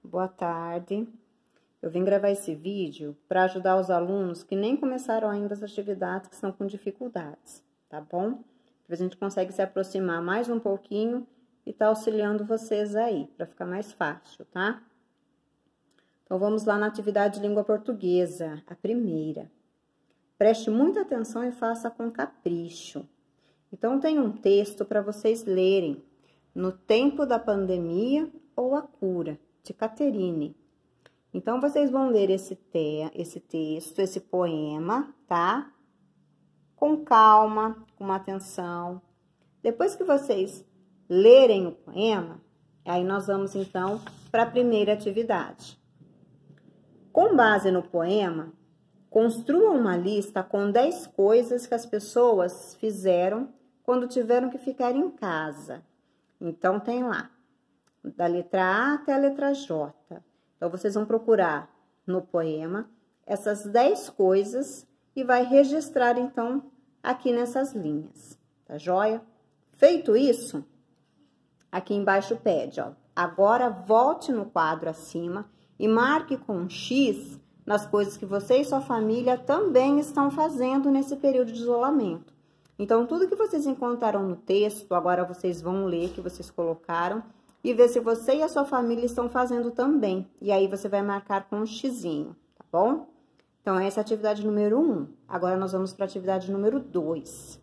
boa tarde. Eu vim gravar esse vídeo para ajudar os alunos que nem começaram ainda as atividades, que estão com dificuldades, tá bom? A gente consegue se aproximar mais um pouquinho e tá auxiliando vocês aí, para ficar mais fácil, tá? Então, vamos lá na atividade de língua portuguesa, a primeira. Preste muita atenção e faça com capricho. Então, tem um texto para vocês lerem. No tempo da pandemia ou a cura, de Catherine. Então, vocês vão ler esse texto, esse poema, tá? Com calma, com atenção. Depois que vocês lerem o poema, aí nós vamos, então, para a primeira atividade. Com base no poema, construam uma lista com 10 coisas que as pessoas fizeram quando tiveram que ficar em casa. Então, tem lá, da letra A até a letra J. Então, vocês vão procurar no poema essas 10 coisas e vai registrar, então, aqui nessas linhas, tá joia? Feito isso, aqui embaixo pede, ó, agora volte no quadro acima e marque com um X nas coisas que você e sua família também estão fazendo nesse período de isolamento. Então, tudo que vocês encontraram no texto, agora vocês vão ler, que vocês colocaram, e ver se você e a sua família estão fazendo também. E aí, você vai marcar com um xizinho, tá bom? Então, essa é a atividade número 1. Agora, nós vamos para a atividade número 2.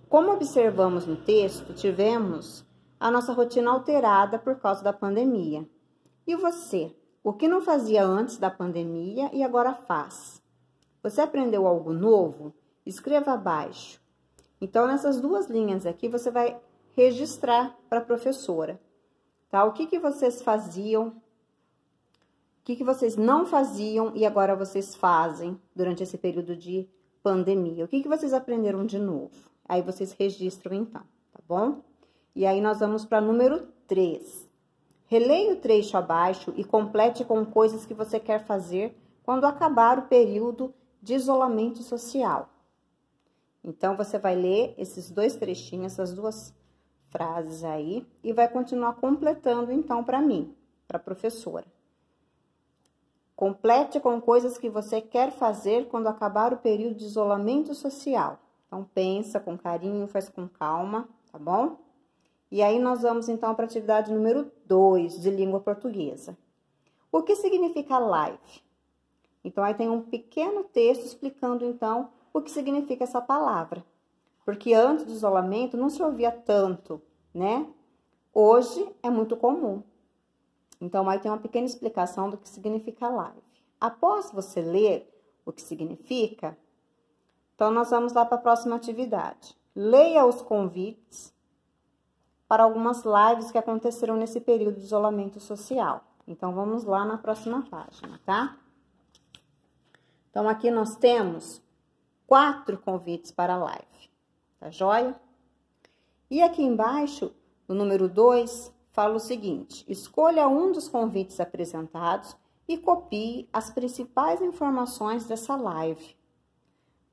Como observamos no texto, tivemos a nossa rotina alterada por causa da pandemia. E você? O que não fazia antes da pandemia e agora faz? Você aprendeu algo novo? Escreva abaixo. Então, nessas duas linhas aqui, você vai registrar para a professora, tá? O que vocês faziam, o que vocês não faziam e agora vocês fazem durante esse período de pandemia. O que vocês aprenderam de novo? Aí, vocês registram, então, tá bom? E aí, nós vamos para número 3. Releia o trecho abaixo e complete com coisas que você quer fazer quando acabar o período de isolamento social. Então, você vai ler esses dois trechinhos, essas duas frases aí, e vai continuar completando, então, para mim, para a professora. Complete com coisas que você quer fazer quando acabar o período de isolamento social. Então, pensa com carinho, faz com calma, tá bom? E aí, nós vamos, então, para a atividade número 2, de língua portuguesa. O que significa live? Então, aí tem um pequeno texto explicando, então, o que significa essa palavra. Porque antes do isolamento não se ouvia tanto, né? Hoje é muito comum. Então, aí tem uma pequena explicação do que significa live. Após você ler o que significa, então nós vamos lá para a próxima atividade. Leia os convites para algumas lives que aconteceram nesse período de isolamento social. Então, vamos lá na próxima página, tá? Então, aqui nós temos 4 convites para a live, tá joia? E aqui embaixo, no número 2, fala o seguinte: escolha um dos convites apresentados e copie as principais informações dessa live.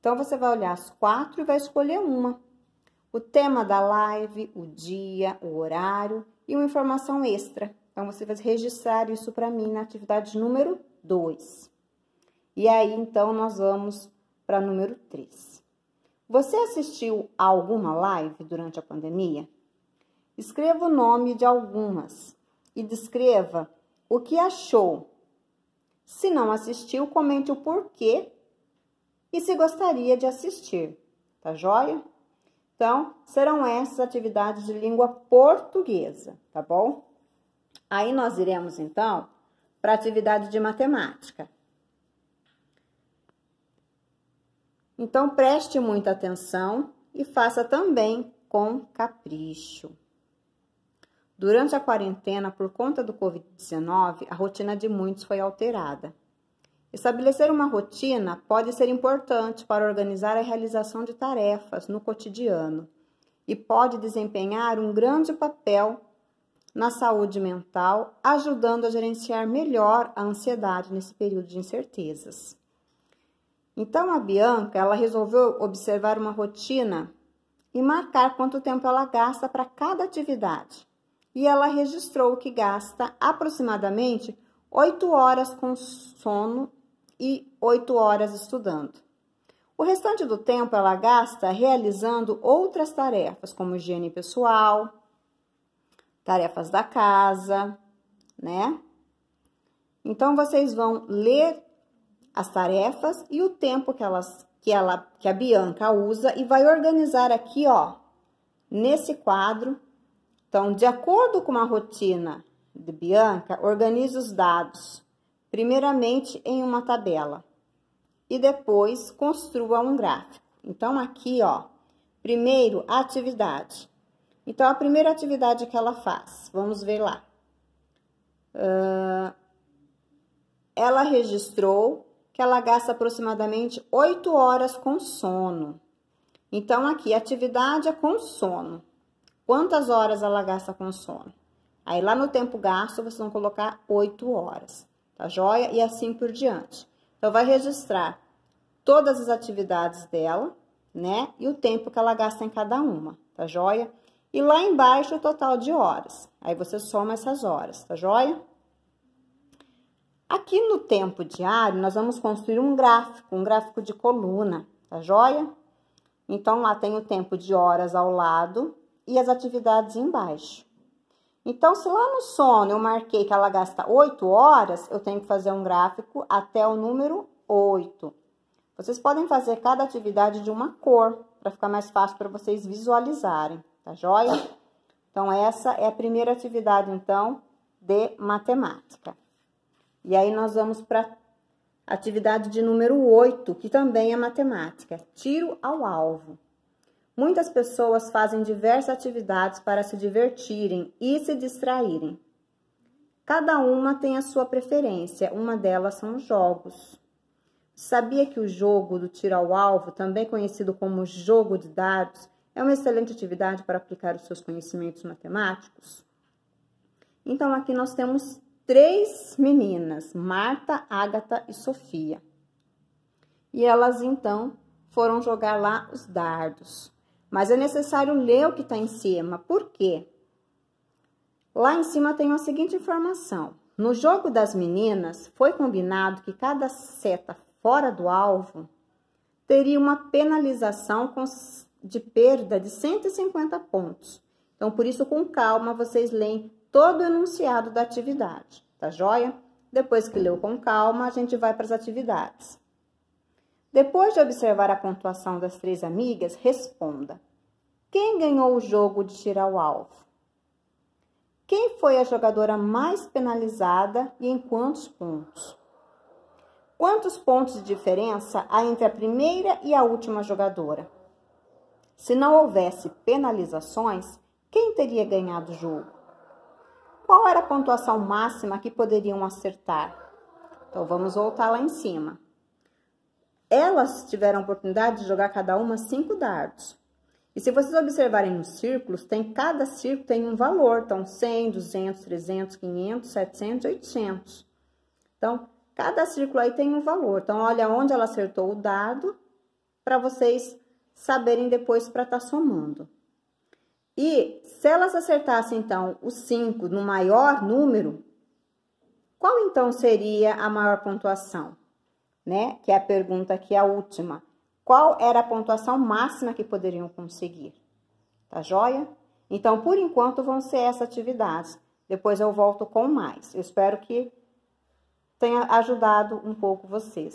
Então, você vai olhar as 4 e vai escolher uma. O tema da live, o dia, o horário e uma informação extra. Então, você vai registrar isso para mim na atividade número 2. E aí, então, nós vamos para número 3. Você assistiu a alguma live durante a pandemia? Escreva o nome de algumas e descreva o que achou. Se não assistiu, comente o porquê e se gostaria de assistir, tá joia? Então, serão essas atividades de língua portuguesa, tá bom? Aí, nós iremos, então, para a atividade de matemática. Então, preste muita atenção e faça também com capricho. Durante a quarentena, por conta do Covid-19, a rotina de muitos foi alterada. Estabelecer uma rotina pode ser importante para organizar a realização de tarefas no cotidiano e pode desempenhar um grande papel na saúde mental, ajudando a gerenciar melhor a ansiedade nesse período de incertezas. Então, a Bianca, ela resolveu observar uma rotina e marcar quanto tempo ela gasta para cada atividade. e ela registrou que gasta aproximadamente 8 horas com sono e 8 horas estudando. O restante do tempo ela gasta realizando outras tarefas, como higiene pessoal, tarefas da casa, né? Então, vocês vão ler as tarefas e o tempo que a Bianca usa e vai organizar aqui, ó, nesse quadro. Então, de acordo com a rotina de Bianca, organize os dados, primeiramente em uma tabela, e depois construa um gráfico. Então, aqui, ó, primeiro, atividade. Então, a primeira atividade que ela faz, vamos ver lá. Ela registrou que ela gasta aproximadamente 8 horas com sono. Então, aqui, atividade é com sono. Quantas horas ela gasta com sono? Aí, lá no tempo gasto, vocês vão colocar 8 horas, tá joia? E assim por diante. Então, vai registrar todas as atividades dela, né? E o tempo que ela gasta em cada uma, tá joia? E lá embaixo, o total de horas. Aí, você soma essas horas, tá joia? Aqui no tempo diário, nós vamos construir um gráfico de coluna, tá joia? Então, lá tem o tempo de horas ao lado e as atividades embaixo. Então, se lá no sono eu marquei que ela gasta 8 horas, eu tenho que fazer um gráfico até o número 8. Vocês podem fazer cada atividade de uma cor, para ficar mais fácil para vocês visualizarem, tá joia? Então, essa é a primeira atividade, então, de matemática. E aí, nós vamos para a atividade de número 8, que também é matemática, tiro ao alvo. Muitas pessoas fazem diversas atividades para se divertirem e se distraírem. Cada uma tem a sua preferência, uma delas são os jogos. Sabia que o jogo do tiro ao alvo, também conhecido como jogo de dados, é uma excelente atividade para aplicar os seus conhecimentos matemáticos? Então, aqui nós temos 3 meninas, Marta, Ágata e Sofia. E elas, então, foram jogar lá os dardos. Mas é necessário ler o que está em cima. Por quê? Lá em cima tem a seguinte informação. No jogo das meninas, foi combinado que cada seta fora do alvo teria uma penalização de perda de 150 pontos. Então, por isso, com calma, vocês leem todo o enunciado da atividade, tá joia? Depois que leu com calma, a gente vai para as atividades. Depois de observar a pontuação das 3 amigas, responda. Quem ganhou o jogo de tirar o alvo? Quem foi a jogadora mais penalizada e em quantos pontos? Quantos pontos de diferença há entre a primeira e a última jogadora? Se não houvesse penalizações, quem teria ganhado o jogo? Qual era a pontuação máxima que poderiam acertar? Então, vamos voltar lá em cima. Elas tiveram a oportunidade de jogar cada uma 5 dardos. E se vocês observarem nos círculos, cada círculo tem um valor. Então, 100, 200, 300, 500, 700, 800. Então, cada círculo aí tem um valor. Então, olha onde ela acertou o dado para vocês saberem depois para estar somando. E se elas acertassem, então, o 5 no maior número, qual então seria a maior pontuação? Né? Que é a pergunta aqui, a última. Qual era a pontuação máxima que poderiam conseguir? Tá joia? Então, por enquanto, vão ser essas atividades. Depois eu volto com mais. Eu espero que tenha ajudado um pouco vocês.